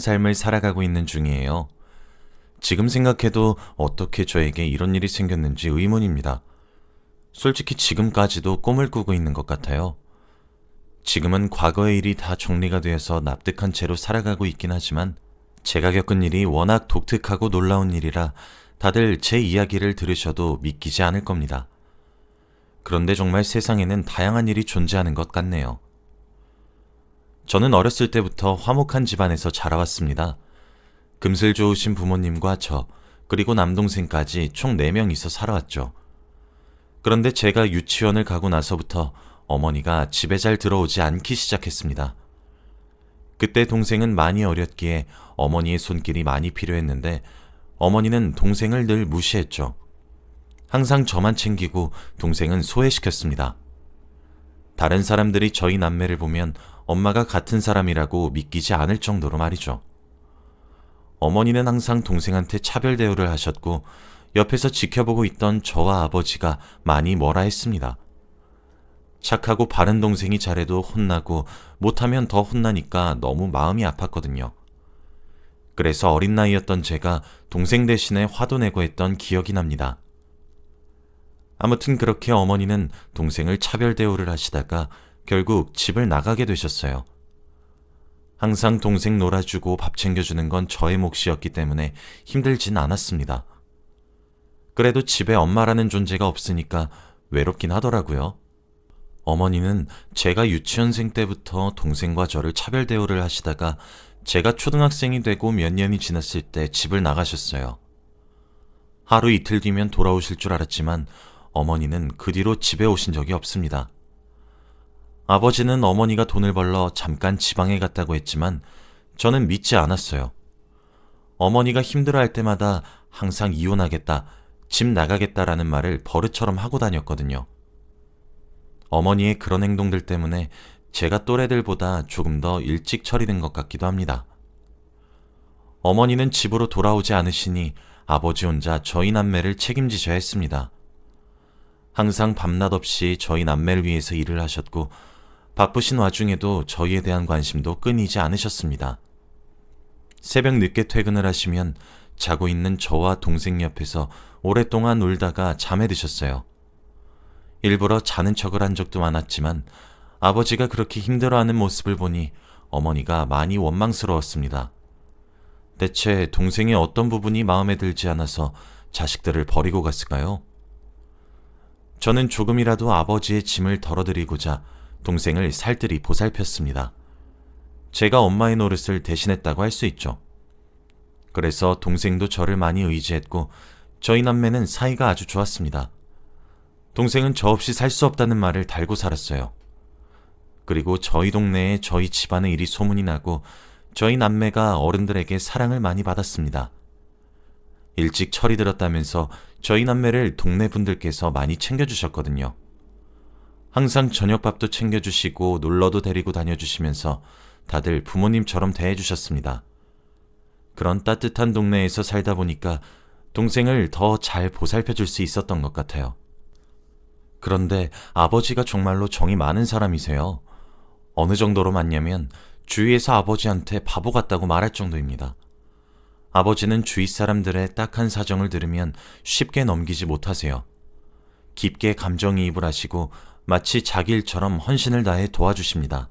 삶을 살아가고 있는 중이에요. 지금 생각해도 어떻게 저에게 이런 일이 생겼는지 의문입니다. 솔직히 지금까지도 꿈을 꾸고 있는 것 같아요. 지금은 과거의 일이 다 정리가 되어서 납득한 채로 살아가고 있긴 하지만 제가 겪은 일이 워낙 독특하고 놀라운 일이라 다들 제 이야기를 들으셔도 믿기지 않을 겁니다. 그런데 정말 세상에는 다양한 일이 존재하는 것 같네요. 저는 어렸을 때부터 화목한 집안에서 자라왔습니다. 금슬 좋으신 부모님과 저, 그리고 남동생까지 총 4명이서 살아왔죠. 그런데 제가 유치원을 가고 나서부터 어머니가 집에 잘 들어오지 않기 시작했습니다. 그때 동생은 많이 어렸기에 어머니의 손길이 많이 필요했는데 어머니는 동생을 늘 무시했죠. 항상 저만 챙기고 동생은 소외시켰습니다. 다른 사람들이 저희 남매를 보면 엄마가 같은 사람이라고 믿기지 않을 정도로 말이죠. 어머니는 항상 동생한테 차별 대우를 하셨고 옆에서 지켜보고 있던 저와 아버지가 많이 뭐라 했습니다. 착하고 바른 동생이 잘해도 혼나고 못하면 더 혼나니까 너무 마음이 아팠거든요. 그래서 어린 나이였던 제가 동생 대신에 화도 내고 했던 기억이 납니다. 아무튼 그렇게 어머니는 동생을 차별 대우를 하시다가 결국 집을 나가게 되셨어요. 항상 동생 놀아주고 밥 챙겨주는 건 저의 몫이었기 때문에 힘들진 않았습니다. 그래도 집에 엄마라는 존재가 없으니까 외롭긴 하더라고요. 어머니는 제가 유치원생 때부터 동생과 저를 차별 대우를 하시다가 제가 초등학생이 되고 몇 년이 지났을 때 집을 나가셨어요. 하루 이틀 뒤면 돌아오실 줄 알았지만 어머니는 그 뒤로 집에 오신 적이 없습니다. 아버지는 어머니가 돈을 벌러 잠깐 지방에 갔다고 했지만 저는 믿지 않았어요. 어머니가 힘들어할 때마다 항상 이혼하겠다, 집 나가겠다라는 말을 버릇처럼 하고 다녔거든요. 어머니의 그런 행동들 때문에 제가 또래들보다 조금 더 일찍 처리된 것 같기도 합니다. 어머니는 집으로 돌아오지 않으시니 아버지 혼자 저희 남매를 책임지셔야 했습니다. 항상 밤낮 없이 저희 남매를 위해서 일을 하셨고 바쁘신 와중에도 저희에 대한 관심도 끊이지 않으셨습니다. 새벽 늦게 퇴근을 하시면 자고 있는 저와 동생 옆에서 오랫동안 울다가 잠에 드셨어요. 일부러 자는 척을 한 적도 많았지만 아버지가 그렇게 힘들어하는 모습을 보니 어머니가 많이 원망스러웠습니다. 대체 동생의 어떤 부분이 마음에 들지 않아서 자식들을 버리고 갔을까요? 저는 조금이라도 아버지의 짐을 덜어드리고자 동생을 살뜰히 보살폈습니다. 제가 엄마의 노릇을 대신했다고 할 수 있죠. 그래서 동생도 저를 많이 의지했고 저희 남매는 사이가 아주 좋았습니다. 동생은 저 없이 살 수 없다는 말을 달고 살았어요. 그리고 저희 동네에 저희 집안의 일이 소문이 나고 저희 남매가 어른들에게 사랑을 많이 받았습니다. 일찍 철이 들었다면서 저희 남매를 동네 분들께서 많이 챙겨주셨거든요. 항상 저녁밥도 챙겨주시고 놀러도 데리고 다녀주시면서 다들 부모님처럼 대해주셨습니다. 그런 따뜻한 동네에서 살다 보니까 동생을 더 잘 보살펴줄 수 있었던 것 같아요. 그런데 아버지가 정말로 정이 많은 사람이세요. 어느 정도로 많냐면 주위에서 아버지한테 바보 같다고 말할 정도입니다. 아버지는 주위 사람들의 딱한 사정을 들으면 쉽게 넘기지 못하세요. 깊게 감정이입을 하시고 마치 자기 일처럼 헌신을 다해 도와주십니다.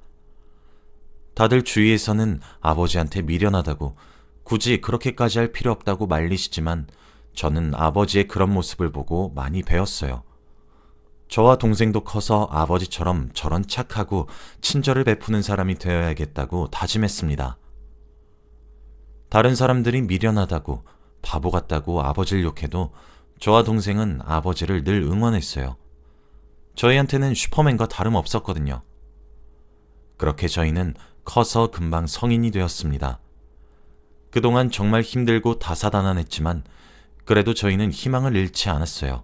다들 주위에서는 아버지한테 미련하다고 굳이 그렇게까지 할 필요 없다고 말리시지만 저는 아버지의 그런 모습을 보고 많이 배웠어요. 저와 동생도 커서 아버지처럼 저런 착하고 친절을 베푸는 사람이 되어야겠다고 다짐했습니다. 다른 사람들이 미련하다고 바보 같다고 아버지를 욕해도 저와 동생은 아버지를 늘 응원했어요. 저희한테는 슈퍼맨과 다름없었거든요. 그렇게 저희는 커서 금방 성인이 되었습니다. 그동안 정말 힘들고 다사다난했지만 그래도 저희는 희망을 잃지 않았어요.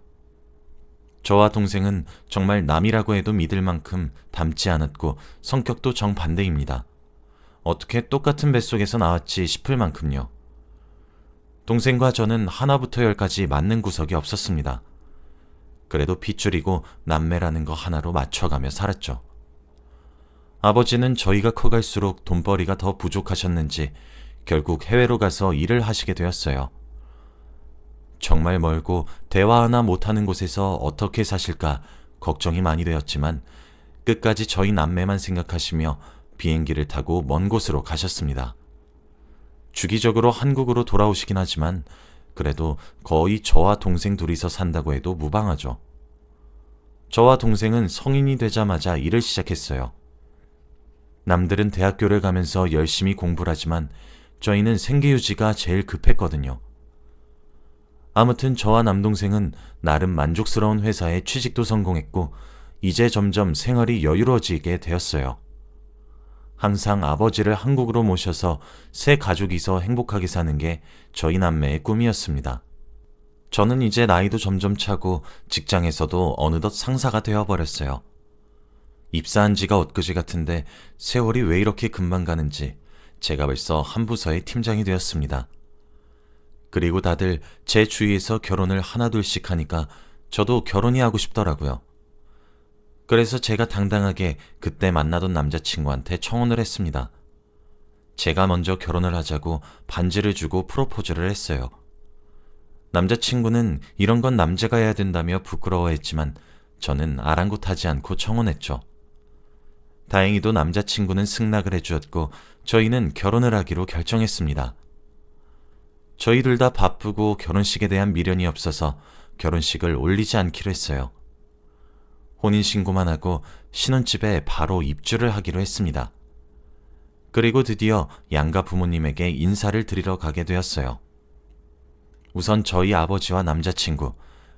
저와 동생은 정말 남이라고 해도 믿을 만큼 닮지 않았고 성격도 정반대입니다. 어떻게 똑같은 뱃속에서 나왔지 싶을 만큼요. 동생과 저는 하나부터 열까지 맞는 구석이 없었습니다. 그래도 핏줄이고 남매라는 거 하나로 맞춰가며 살았죠. 아버지는 저희가 커갈수록 돈벌이가 더 부족하셨는지 결국 해외로 가서 일을 하시게 되었어요. 정말 멀고 대화 하나 못하는 곳에서 어떻게 사실까 걱정이 많이 되었지만 끝까지 저희 남매만 생각하시며 비행기를 타고 먼 곳으로 가셨습니다. 주기적으로 한국으로 돌아오시긴 하지만 그래도 거의 저와 동생 둘이서 산다고 해도 무방하죠. 저와 동생은 성인이 되자마자 일을 시작했어요. 남들은 대학교를 가면서 열심히 공부를 하지만 저희는 생계유지가 제일 급했거든요. 아무튼 저와 남동생은 나름 만족스러운 회사에 취직도 성공했고 이제 점점 생활이 여유로워지게 되었어요. 항상 아버지를 한국으로 모셔서 새 가족이서 행복하게 사는 게 저희 남매의 꿈이었습니다. 저는 이제 나이도 점점 차고 직장에서도 어느덧 상사가 되어버렸어요. 입사한 지가 엊그제 같은데 세월이 왜 이렇게 금방 가는지 제가 벌써 한 부서의 팀장이 되었습니다. 그리고 다들 제 주위에서 결혼을 하나둘씩 하니까 저도 결혼이 하고 싶더라고요. 그래서 제가 당당하게 그때 만나던 남자친구한테 청혼을 했습니다. 제가 먼저 결혼을 하자고 반지를 주고 프로포즈를 했어요. 남자친구는 이런 건 남자가 해야 된다며 부끄러워했지만 저는 아랑곳하지 않고 청혼했죠. 다행히도 남자친구는 승낙을 해주었고 저희는 결혼을 하기로 결정했습니다. 저희 둘 다 바쁘고 결혼식에 대한 미련이 없어서 결혼식을 올리지 않기로 했어요. 혼인신고만 하고 신혼집에 바로 입주를 하기로 했습니다. 그리고 드디어 양가 부모님에게 인사를 드리러 가게 되었어요. 우선 저희 아버지와 남자친구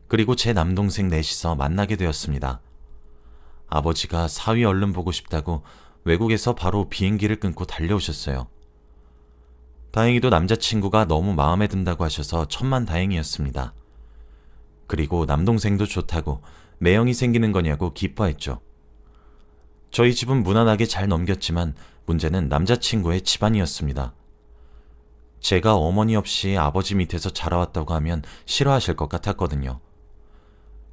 그리고 제 남동생 넷이서 만나게 되었습니다. 아버지가 사위 얼른 보고 싶다고 외국에서 바로 비행기를 끊고 달려오셨어요. 다행히도 남자친구가 너무 마음에 든다고 하셔서 천만다행이었습니다. 그리고 남동생도 좋다고 매형이 생기는 거냐고 기뻐했죠. 저희 집은 무난하게 잘 넘겼지만 문제는 남자친구의 집안이었습니다. 제가 어머니 없이 아버지 밑에서 자라왔다고 하면 싫어하실 것 같았거든요.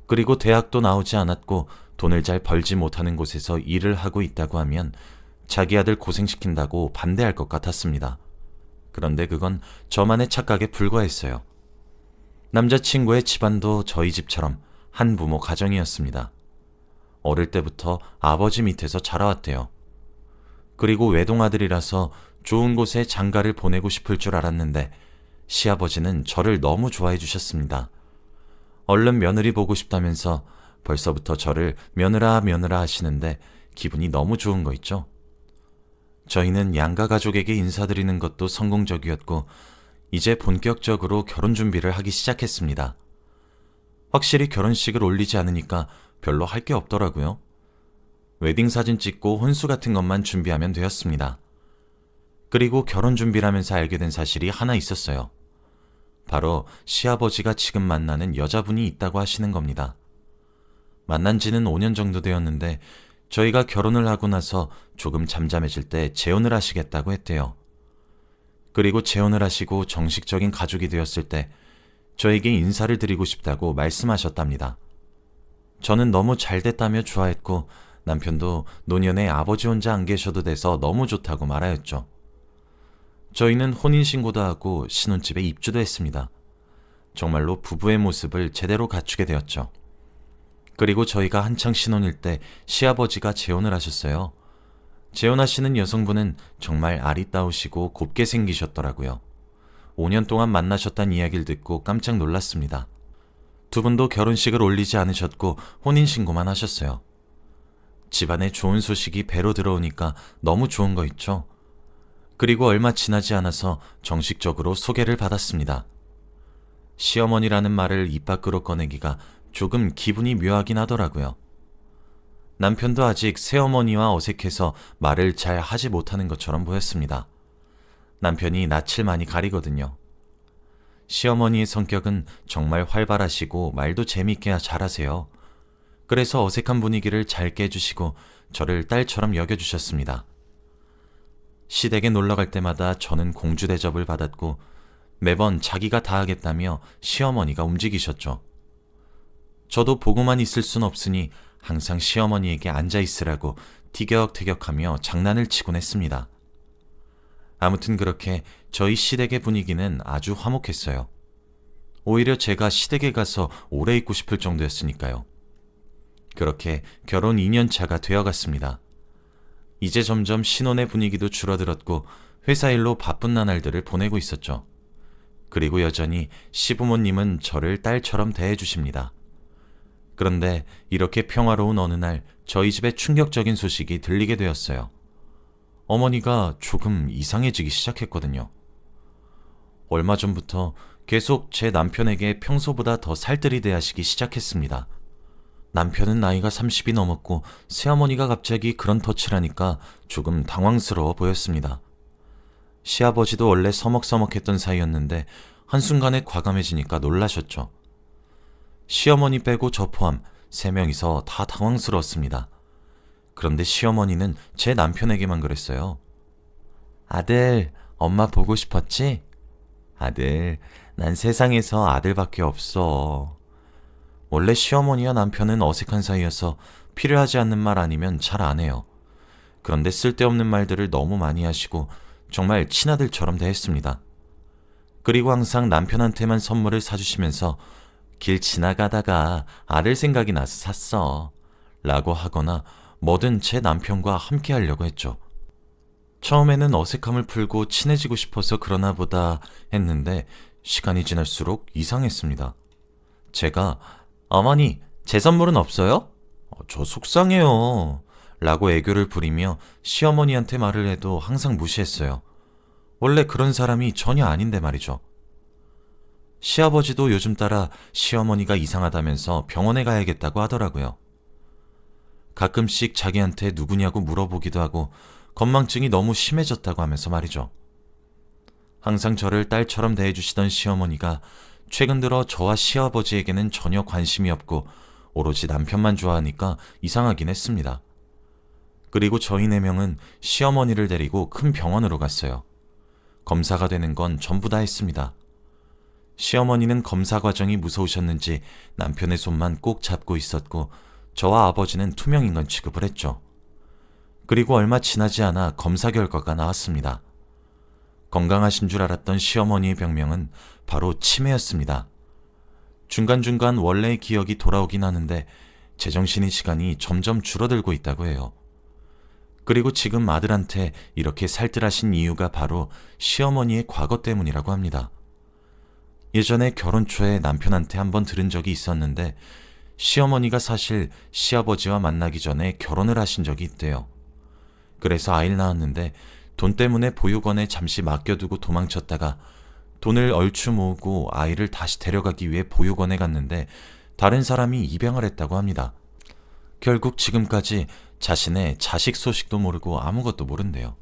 그리고 대학도 나오지 않았고 돈을 잘 벌지 못하는 곳에서 일을 하고 있다고 하면 자기 아들 고생시킨다고 반대할 것 같았습니다. 그런데 그건 저만의 착각에 불과했어요. 남자친구의 집안도 저희 집처럼 한부모 가정이었습니다. 어릴 때부터 아버지 밑에서 자라왔대요. 그리고 외동아들이라서 좋은 곳에 장가를 보내고 싶을 줄 알았는데 시아버지는 저를 너무 좋아해 주셨습니다. 얼른 며느리 보고 싶다면서 벌써부터 저를 며느라 며느라 하시는데 기분이 너무 좋은 거 있죠? 저희는 양가 가족에게 인사드리는 것도 성공적이었고 이제 본격적으로 결혼 준비를 하기 시작했습니다. 확실히 결혼식을 올리지 않으니까 별로 할 게 없더라고요. 웨딩 사진 찍고 혼수 같은 것만 준비하면 되었습니다. 그리고 결혼 준비를 하면서 알게 된 사실이 하나 있었어요. 바로 시아버지가 지금 만나는 여자분이 있다고 하시는 겁니다. 만난 지는 5년 정도 되었는데 저희가 결혼을 하고 나서 조금 잠잠해질 때 재혼을 하시겠다고 했대요. 그리고 재혼을 하시고 정식적인 가족이 되었을 때 저에게 인사를 드리고 싶다고 말씀하셨답니다. 저는 너무 잘 됐다며 좋아했고 남편도 노년에 아버지 혼자 안 계셔도 돼서 너무 좋다고 말하였죠. 저희는 혼인신고도 하고 신혼집에 입주도 했습니다. 정말로 부부의 모습을 제대로 갖추게 되었죠. 그리고 저희가 한창 신혼일 때 시아버지가 재혼을 하셨어요. 재혼하시는 여성분은 정말 아리따우시고 곱게 생기셨더라고요. 5년 동안 만나셨다는 이야기를 듣고 깜짝 놀랐습니다. 두 분도 결혼식을 올리지 않으셨고 혼인신고만 하셨어요. 집안에 좋은 소식이 배로 들어오니까 너무 좋은 거 있죠? 그리고 얼마 지나지 않아서 정식적으로 소개를 받았습니다. 시어머니라는 말을 입 밖으로 꺼내기가 조금 기분이 묘하긴 하더라고요. 남편도 아직 새어머니와 어색해서 말을 잘 하지 못하는 것처럼 보였습니다. 남편이 낯을 많이 가리거든요. 시어머니의 성격은 정말 활발하시고 말도 재미있게 잘하세요. 그래서 어색한 분위기를 잘 깨주시고 저를 딸처럼 여겨주셨습니다. 시댁에 놀러갈 때마다 저는 공주 대접을 받았고 매번 자기가 다 하겠다며 시어머니가 움직이셨죠. 저도 보고만 있을 순 없으니 항상 시어머니에게 앉아있으라고 티격태격하며 장난을 치곤 했습니다. 아무튼 그렇게 저희 시댁의 분위기는 아주 화목했어요. 오히려 제가 시댁에 가서 오래 있고 싶을 정도였으니까요. 그렇게 결혼 2년 차가 되어갔습니다. 이제 점점 신혼의 분위기도 줄어들었고 회사 일로 바쁜 나날들을 보내고 있었죠. 그리고 여전히 시부모님은 저를 딸처럼 대해주십니다. 그런데 이렇게 평화로운 어느 날 저희 집에 충격적인 소식이 들리게 되었어요. 어머니가 조금 이상해지기 시작했거든요. 얼마 전부터 계속 제 남편에게 평소보다 더 살뜰히 대하시기 시작했습니다. 남편은 나이가 30이 넘었고 새어머니가 갑자기 그런 터치를 하니까 조금 당황스러워 보였습니다. 시아버지도 원래 서먹서먹했던 사이였는데 한순간에 과감해지니까 놀라셨죠. 시어머니 빼고 저 포함 3명이서 다 당황스러웠습니다. 그런데 시어머니는 제 남편에게만 그랬어요. 아들, 엄마 보고 싶었지? 아들, 난 세상에서 아들밖에 없어. 원래 시어머니와 남편은 어색한 사이여서 필요하지 않는 말 아니면 잘 안 해요. 그런데 쓸데없는 말들을 너무 많이 하시고 정말 친아들처럼 대했습니다. 그리고 항상 남편한테만 선물을 사주시면서 길 지나가다가 아들 생각이 나서 샀어 라고 하거나 뭐든 제 남편과 함께 하려고 했죠. 처음에는 어색함을 풀고 친해지고 싶어서 그러나 보다 했는데 시간이 지날수록 이상했습니다. 제가 어머니, 제 선물은 없어요? 저 속상해요 라고 애교를 부리며 시어머니한테 말을 해도 항상 무시했어요. 원래 그런 사람이 전혀 아닌데 말이죠. 시아버지도 요즘 따라 시어머니가 이상하다면서 병원에 가야겠다고 하더라고요. 가끔씩 자기한테 누구냐고 물어보기도 하고 건망증이 너무 심해졌다고 하면서 말이죠. 항상 저를 딸처럼 대해주시던 시어머니가 최근 들어 저와 시아버지에게는 전혀 관심이 없고 오로지 남편만 좋아하니까 이상하긴 했습니다. 그리고 저희 4명은 시어머니를 데리고 큰 병원으로 갔어요. 검사가 되는 건 전부 다 했습니다. 시어머니는 검사 과정이 무서우셨는지 남편의 손만 꼭 잡고 있었고 저와 아버지는 투명인간 취급을 했죠. 그리고 얼마 지나지 않아 검사 결과가 나왔습니다. 건강하신 줄 알았던 시어머니의 병명은 바로 치매였습니다. 중간중간 원래의 기억이 돌아오긴 하는데 제정신의 시간이 점점 줄어들고 있다고 해요. 그리고 지금 아들한테 이렇게 살뜰하신 이유가 바로 시어머니의 과거 때문이라고 합니다. 예전에 결혼 초에 남편한테 한번 들은 적이 있었는데 시어머니가 사실 시아버지와 만나기 전에 결혼을 하신 적이 있대요. 그래서 아이를 낳았는데 돈 때문에 보육원에 잠시 맡겨두고 도망쳤다가 돈을 얼추 모으고 아이를 다시 데려가기 위해 보육원에 갔는데 다른 사람이 입양을 했다고 합니다. 결국 지금까지 자신의 자식 소식도 모르고 아무것도 모른대요.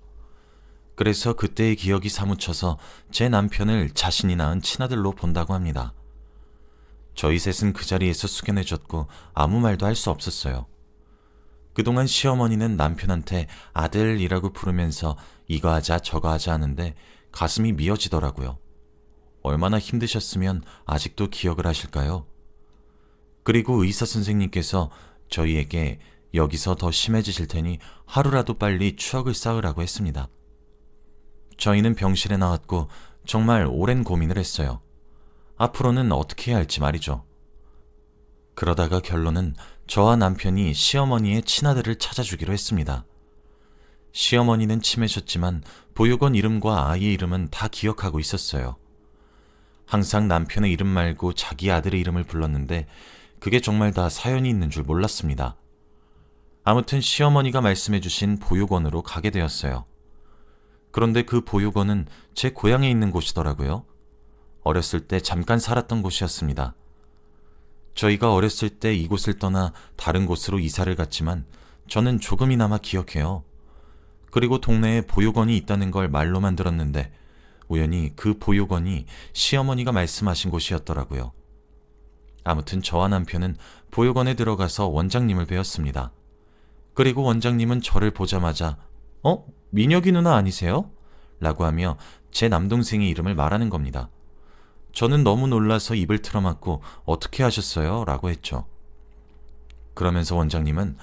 그래서 그때의 기억이 사무쳐서 제 남편을 자신이 낳은 친아들로 본다고 합니다. 저희 셋은 그 자리에서 숙연해졌고 아무 말도 할 수 없었어요. 그동안 시어머니는 남편한테 아들이라고 부르면서 이거 하자 저거 하자 하는데 가슴이 미어지더라고요. 얼마나 힘드셨으면 아직도 기억을 하실까요? 그리고 의사 선생님께서 저희에게 여기서 더 심해지실 테니 하루라도 빨리 추억을 쌓으라고 했습니다. 저희는 병실에 나왔고 정말 오랜 고민을 했어요. 앞으로는 어떻게 해야 할지 말이죠. 그러다가 결론은 저와 남편이 시어머니의 친아들을 찾아주기로 했습니다. 시어머니는 치매셨지만 보육원 이름과 아이의 이름은 다 기억하고 있었어요. 항상 남편의 이름 말고 자기 아들의 이름을 불렀는데 그게 정말 다 사연이 있는 줄 몰랐습니다. 아무튼 시어머니가 말씀해주신 보육원으로 가게 되었어요. 그런데 그 보육원은 제 고향에 있는 곳이더라고요. 어렸을 때 잠깐 살았던 곳이었습니다. 저희가 어렸을 때 이곳을 떠나 다른 곳으로 이사를 갔지만 저는 조금이나마 기억해요. 그리고 동네에 보육원이 있다는 걸 말로만 들었는데 우연히 그 보육원이 시어머니가 말씀하신 곳이었더라고요. 아무튼 저와 남편은 보육원에 들어가서 원장님을 뵈었습니다. 그리고 원장님은 저를 보자마자 민혁이 누나 아니세요? 라고 하며 제 남동생의 이름을 말하는 겁니다. 저는 너무 놀라서 입을 틀어막고 어떻게 하셨어요? 라고 했죠. 그러면서 원장님은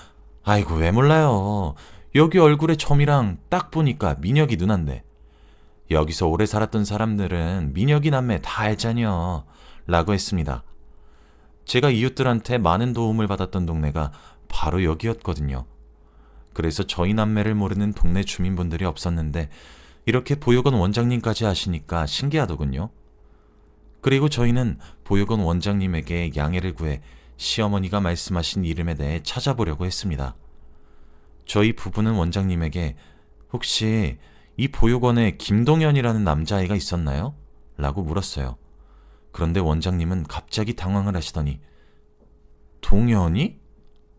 아이고 왜 몰라요. 여기 얼굴에 점이랑 딱 보니까 민혁이 누난데. 여기서 오래 살았던 사람들은 민혁이 남매 다 알잖여 라고 했습니다. 제가 이웃들한테 많은 도움을 받았던 동네가 바로 여기였거든요. 그래서 저희 남매를 모르는 동네 주민분들이 없었는데 이렇게 보육원 원장님까지 아시니까 신기하더군요. 그리고 저희는 보육원 원장님에게 양해를 구해 시어머니가 말씀하신 이름에 대해 찾아보려고 했습니다. 저희 부부는 원장님에게 혹시 이 보육원에 김동현이라는 남자아이가 있었나요? 라고 물었어요. 그런데 원장님은 갑자기 당황을 하시더니 동현이?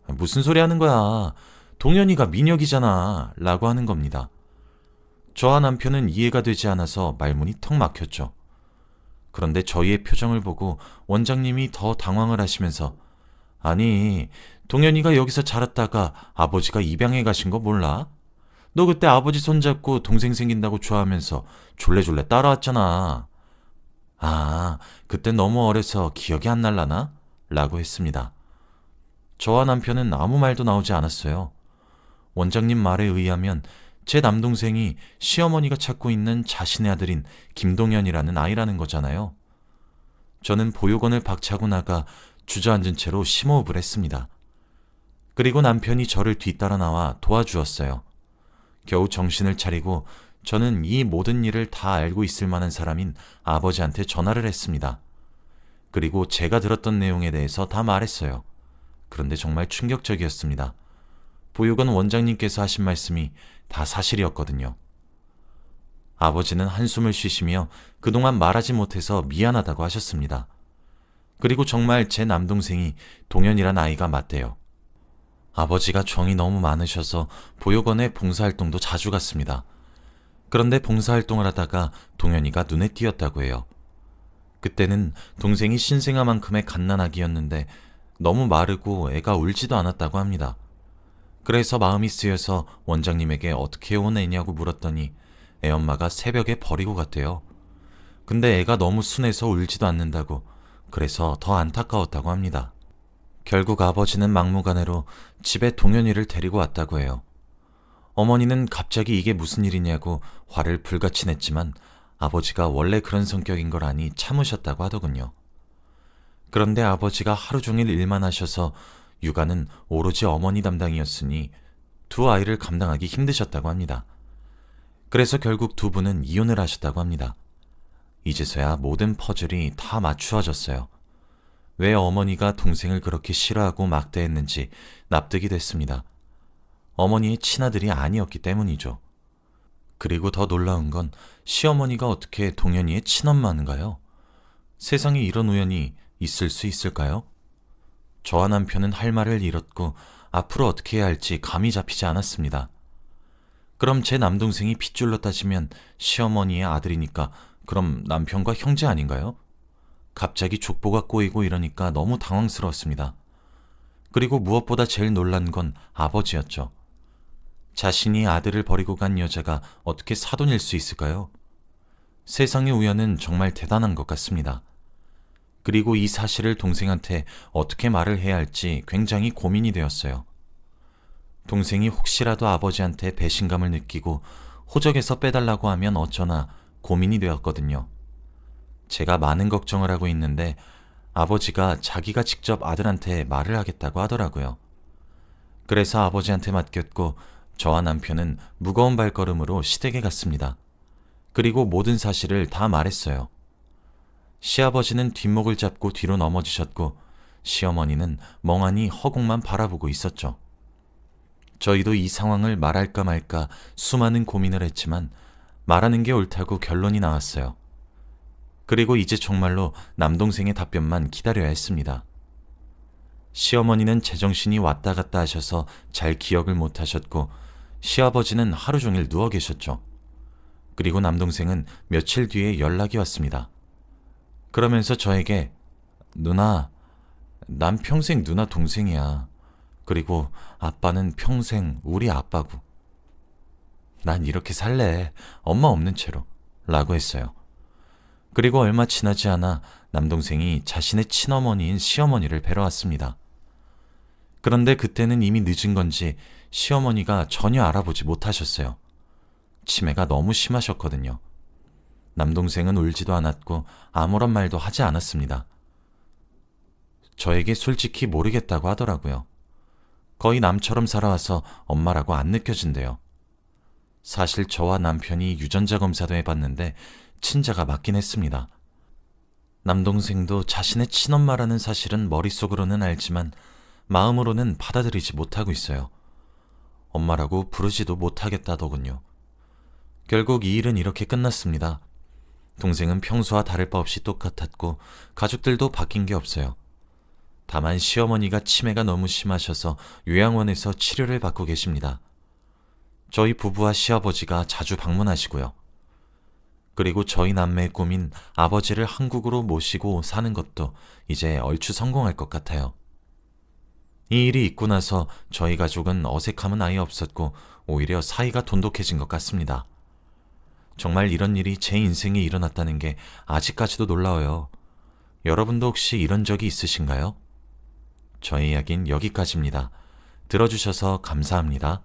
무슨 소리 하는 거야? 동현이가 민혁이잖아 라고 하는 겁니다. 저와 남편은 이해가 되지 않아서 말문이 턱 막혔죠. 그런데 저희의 표정을 보고 원장님이 더 당황을 하시면서 아니, 동현이가 여기서 자랐다가 아버지가 입양해 가신 거 몰라? 너 그때 아버지 손잡고 동생 생긴다고 좋아하면서 졸래졸래 따라왔잖아. 아, 그때 너무 어려서 기억이 안 날라나? 라고 했습니다. 저와 남편은 아무 말도 나오지 않았어요. 원장님 말에 의하면 제 남동생이 시어머니가 찾고 있는 자신의 아들인 김동현이라는 아이라는 거잖아요. 저는 보육원을 박차고 나가 주저앉은 채로 심호흡을 했습니다. 그리고 남편이 저를 뒤따라 나와 도와주었어요. 겨우 정신을 차리고 저는 이 모든 일을 다 알고 있을 만한 사람인 아버지한테 전화를 했습니다. 그리고 제가 들었던 내용에 대해서 다 말했어요. 그런데 정말 충격적이었습니다. 보육원 원장님께서 하신 말씀이 다 사실이었거든요. 아버지는 한숨을 쉬시며 그동안 말하지 못해서 미안하다고 하셨습니다. 그리고 정말 제 남동생이 동현이란 아이가 맞대요. 아버지가 정이 너무 많으셔서 보육원에 봉사활동도 자주 갔습니다. 그런데 봉사활동을 하다가 동현이가 눈에 띄었다고 해요. 그때는 동생이 신생아만큼의 갓난아기였는데 너무 마르고 애가 울지도 않았다고 합니다. 그래서 마음이 쓰여서 원장님에게 어떻게 온 애냐고 물었더니 애엄마가 새벽에 버리고 갔대요. 근데 애가 너무 순해서 울지도 않는다고, 그래서 더 안타까웠다고 합니다. 결국 아버지는 막무가내로 집에 동현이를 데리고 왔다고 해요. 어머니는 갑자기 이게 무슨 일이냐고 화를 불같이 냈지만 아버지가 원래 그런 성격인 걸 아니 참으셨다고 하더군요. 그런데 아버지가 하루 종일 일만 하셔서 육아는 오로지 어머니 담당이었으니 두 아이를 감당하기 힘드셨다고 합니다. 그래서 결국 두 분은 이혼을 하셨다고 합니다. 이제서야 모든 퍼즐이 다 맞추어졌어요. 왜 어머니가 동생을 그렇게 싫어하고 막대했는지 납득이 됐습니다. 어머니의 친아들이 아니었기 때문이죠. 그리고 더 놀라운 건 시어머니가 어떻게 동현이의 친엄마인가요? 세상에 이런 우연이 있을 수 있을까요? 저와 남편은 할 말을 잃었고 앞으로 어떻게 해야 할지 감이 잡히지 않았습니다. 그럼 제 남동생이 핏줄로 따지면 시어머니의 아들이니까 그럼 남편과 형제 아닌가요? 갑자기 족보가 꼬이고 이러니까 너무 당황스러웠습니다. 그리고 무엇보다 제일 놀란 건 아버지였죠. 자신이 아들을 버리고 간 여자가 어떻게 사돈일 수 있을까요? 세상의 우연은 정말 대단한 것 같습니다. 그리고 이 사실을 동생한테 어떻게 말을 해야 할지 굉장히 고민이 되었어요. 동생이 혹시라도 아버지한테 배신감을 느끼고 호적에서 빼달라고 하면 어쩌나 고민이 되었거든요. 제가 많은 걱정을 하고 있는데 아버지가 자기가 직접 아들한테 말을 하겠다고 하더라고요. 그래서 아버지한테 맡겼고 저와 남편은 무거운 발걸음으로 시댁에 갔습니다. 그리고 모든 사실을 다 말했어요. 시아버지는 뒷목을 잡고 뒤로 넘어지셨고 시어머니는 멍하니 허공만 바라보고 있었죠. 저희도 이 상황을 말할까 말까 수많은 고민을 했지만 말하는 게 옳다고 결론이 나왔어요. 그리고 이제 정말로 남동생의 답변만 기다려야 했습니다. 시어머니는 제정신이 왔다 갔다 하셔서 잘 기억을 못 하셨고 시아버지는 하루 종일 누워 계셨죠. 그리고 남동생은 며칠 뒤에 연락이 왔습니다. 그러면서 저에게 누나, 난 평생 누나 동생이야. 그리고 아빠는 평생 우리 아빠고. 난 이렇게 살래. 엄마 없는 채로. 라고 했어요. 그리고 얼마 지나지 않아 남동생이 자신의 친어머니인 시어머니를 뵈러 왔습니다. 그런데 그때는 이미 늦은 건지 시어머니가 전혀 알아보지 못하셨어요. 치매가 너무 심하셨거든요. 남동생은 울지도 않았고 아무런 말도 하지 않았습니다. 저에게 솔직히 모르겠다고 하더라고요. 거의 남처럼 살아와서 엄마라고 안 느껴진대요. 사실 저와 남편이 유전자 검사도 해봤는데 친자가 맞긴 했습니다. 남동생도 자신의 친엄마라는 사실은 머릿속으로는 알지만 마음으로는 받아들이지 못하고 있어요. 엄마라고 부르지도 못하겠다더군요. 결국 이 일은 이렇게 끝났습니다. 동생은 평소와 다를 바 없이 똑같았고 가족들도 바뀐 게 없어요. 다만 시어머니가 치매가 너무 심하셔서 요양원에서 치료를 받고 계십니다. 저희 부부와 시아버지가 자주 방문하시고요. 그리고 저희 남매의 꿈인 아버지를 한국으로 모시고 사는 것도 이제 얼추 성공할 것 같아요. 이 일이 있고 나서 저희 가족은 어색함은 아예 없었고 오히려 사이가 돈독해진 것 같습니다. 정말 이런 일이 제 인생에 일어났다는 게 아직까지도 놀라워요. 여러분도 혹시 이런 적이 있으신가요? 저의 이야기는 여기까지입니다. 들어주셔서 감사합니다.